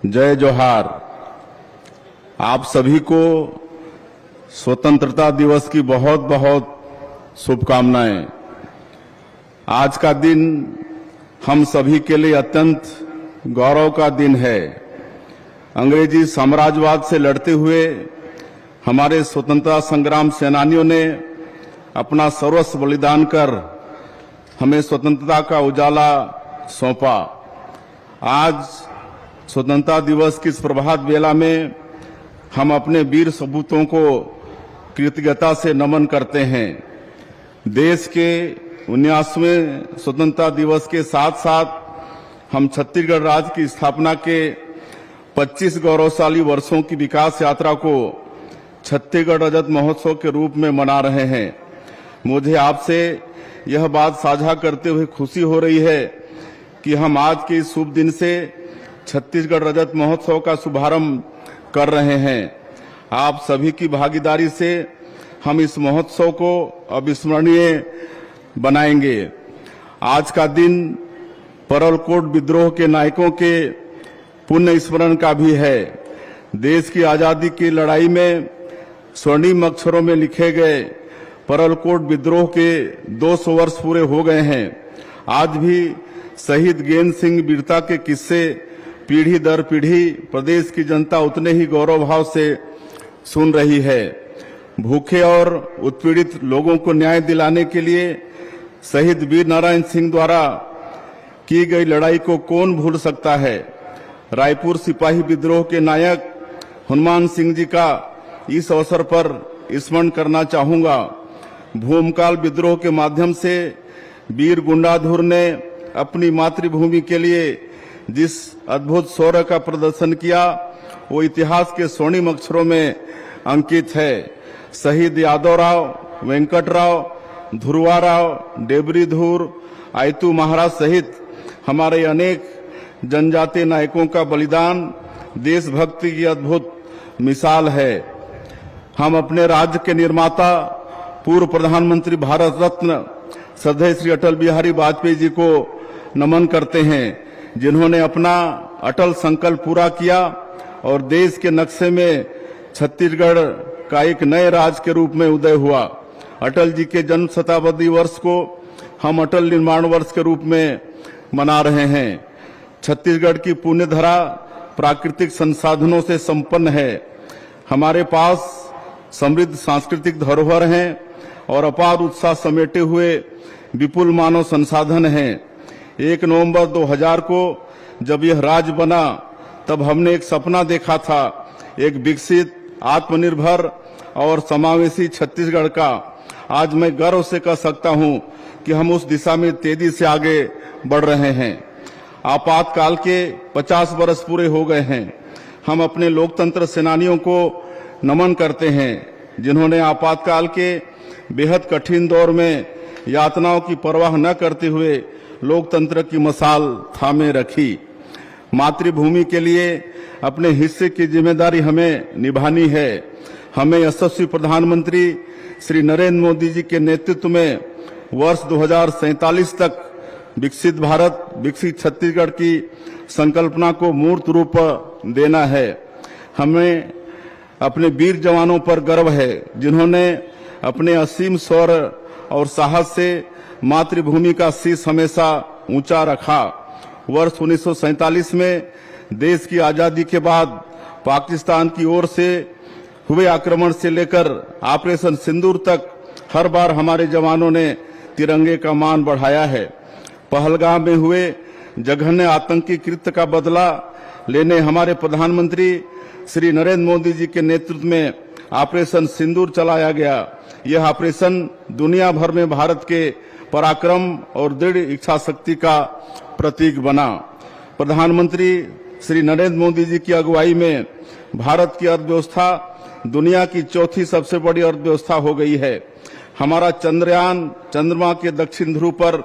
जय जोहार। आप सभी को स्वतंत्रता दिवस की बहुत बहुत शुभकामनाएं। आज का दिन हम सभी के लिए अत्यंत गौरव का दिन है। अंग्रेजी साम्राज्यवाद से लड़ते हुए हमारे स्वतंत्रता संग्राम सेनानियों ने अपना सर्वस्व बलिदान कर हमें स्वतंत्रता का उजाला सौंपा। आज स्वतंत्रता दिवस की इस प्रभात बेला में हम अपने वीर सपूतों को कृतज्ञता से नमन करते हैं। देश के 79वें स्वतंत्रता दिवस के साथ साथ हम छत्तीसगढ़ राज्य की स्थापना के 25 गौरवशाली वर्षों की विकास यात्रा को छत्तीसगढ़ रजत महोत्सव के रूप में मना रहे हैं। मुझे आपसे यह बात साझा करते हुए खुशी हो रही है कि हम आज के इस शुभ दिन से छत्तीसगढ़ रजत महोत्सव का शुभारंभ कर रहे हैं। आप सभी की भागीदारी से हम इस महोत्सव को अविस्मरणीय बनाएंगे। आज का दिन परलकोट विद्रोह के नायकों के पुण्य स्मरण का भी है। देश की आजादी की लड़ाई में स्वर्णिम अक्षरों में लिखे गए परलकोट विद्रोह के 200 वर्ष पूरे हो गए हैं। आज भी शहीद गेंद सिंह वीरता के किस्से पीढ़ी दर पीढ़ी प्रदेश की जनता उतने ही गौरव भाव से सुन रही है। भूखे और उत्पीड़ित लोगों को न्याय दिलाने के लिए शहीद वीर नारायण सिंह द्वारा की गई लड़ाई को कौन भूल सकता है। रायपुर सिपाही विद्रोह के नायक हनुमान सिंह जी का इस अवसर पर स्मरण करना चाहूंगा। भूमकाल विद्रोह के माध्यम से वीर गुंडाधुर ने अपनी मातृभूमि के लिए जिस अद्भुत शौर्य का प्रदर्शन किया वो इतिहास के स्वर्णिम अक्षरों में अंकित है। शहीद यादवराव, वेंकटराव, ध्रुवाराव, डेबरीधुर, आयतू महाराज सहित हमारे अनेक जनजातीय नायकों का बलिदान देशभक्ति की अद्भुत मिसाल है। हम अपने राज्य के निर्माता पूर्व प्रधानमंत्री भारत रत्न श्रद्धेय श्री अटल बिहारी वाजपेयी जी को नमन करते हैं, जिन्होंने अपना अटल संकल्प पूरा किया और देश के नक्शे में छत्तीसगढ़ का एक नए राज्य के रूप में उदय हुआ। अटल जी के जन्म शताब्दी वर्ष को हम अटल निर्माण वर्ष के रूप में मना रहे हैं। छत्तीसगढ़ की पुण्य धरा प्राकृतिक संसाधनों से संपन्न है। हमारे पास समृद्ध सांस्कृतिक धरोहर हैं और अपार उत्साह समेटे हुए विपुल मानव संसाधन हैं। 1 नवंबर 2000 को जब यह राज्य बना तब हमने एक सपना देखा था, एक विकसित, आत्मनिर्भर और समावेशी छत्तीसगढ़ का। आज मैं गर्व से कह सकता हूं कि हम उस दिशा में तेजी से आगे बढ़ रहे हैं। आपातकाल के 50 वर्ष पूरे हो गए हैं। हम अपने लोकतंत्र सेनानियों को नमन करते हैं, जिन्होंने आपातकाल के बेहद कठिन दौर में यातनाओं की परवाह न करते हुए लोकतंत्र की मशाल थामे रखी। मातृभूमि के लिए अपने हिस्से की जिम्मेदारी हमें निभानी है। हमें यशस्वी प्रधानमंत्री श्री नरेंद्र मोदी जी के नेतृत्व में वर्ष 2047 तक विकसित भारत, विकसित छत्तीसगढ़ की संकल्पना को मूर्त रूप देना है। हमें अपने वीर जवानों पर गर्व है, जिन्होंने अपने असीम शौर्य और साहस से मातृभूमि का शीश हमेशा ऊंचा रखा। वर्ष 1947 में देश की आजादी के बाद पाकिस्तान की ओर से हुए आक्रमण से लेकर ऑपरेशन सिंदूर तक हर बार हमारे जवानों ने तिरंगे का मान बढ़ाया है। पहलगाम में हुए जघन्य आतंकी कृत्य का बदला लेने हमारे प्रधानमंत्री श्री नरेंद्र मोदी जी के नेतृत्व में ऑपरेशन सिंदूर चलाया गया। यह ऑपरेशन दुनिया भर में भारत के पराक्रम और दृढ़ इच्छा शक्ति का प्रतीक बना। प्रधानमंत्री श्री नरेंद्र मोदी जी की अगुवाई में भारत की अर्थव्यवस्था दुनिया की चौथी सबसे बड़ी अर्थव्यवस्था हो गई है। हमारा चंद्रयान चंद्रमा के दक्षिण ध्रुव पर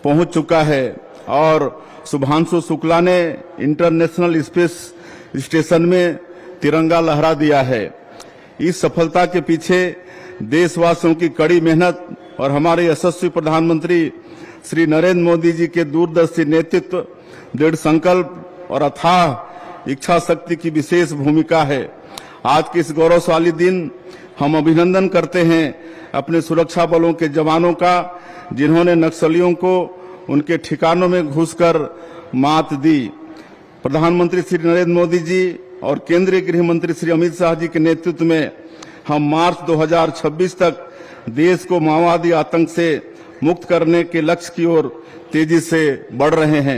पहुंच चुका है और शुभांशु शुक्ला ने इंटरनेशनल स्पेस स्टेशन में तिरंगा लहरा दिया है। इस सफलता के पीछे देशवासियों की कड़ी मेहनत और हमारे यशस्वी प्रधानमंत्री श्री नरेंद्र मोदी जी के दूरदर्शी नेतृत्व, दृढ़ संकल्प और अथाह इच्छा शक्ति की विशेष भूमिका है। आज के इस गौरवशाली दिन हम अभिनंदन करते हैं अपने सुरक्षा बलों के जवानों का, जिन्होंने नक्सलियों को उनके ठिकानों में घुसकर मात दी। प्रधानमंत्री श्री नरेंद्र मोदी जी और केंद्रीय गृह मंत्री श्री अमित शाह जी के नेतृत्व में हम मार्च 2026 तक देश को माओवादी आतंक से मुक्त करने के लक्ष्य की ओर तेजी से बढ़ रहे हैं।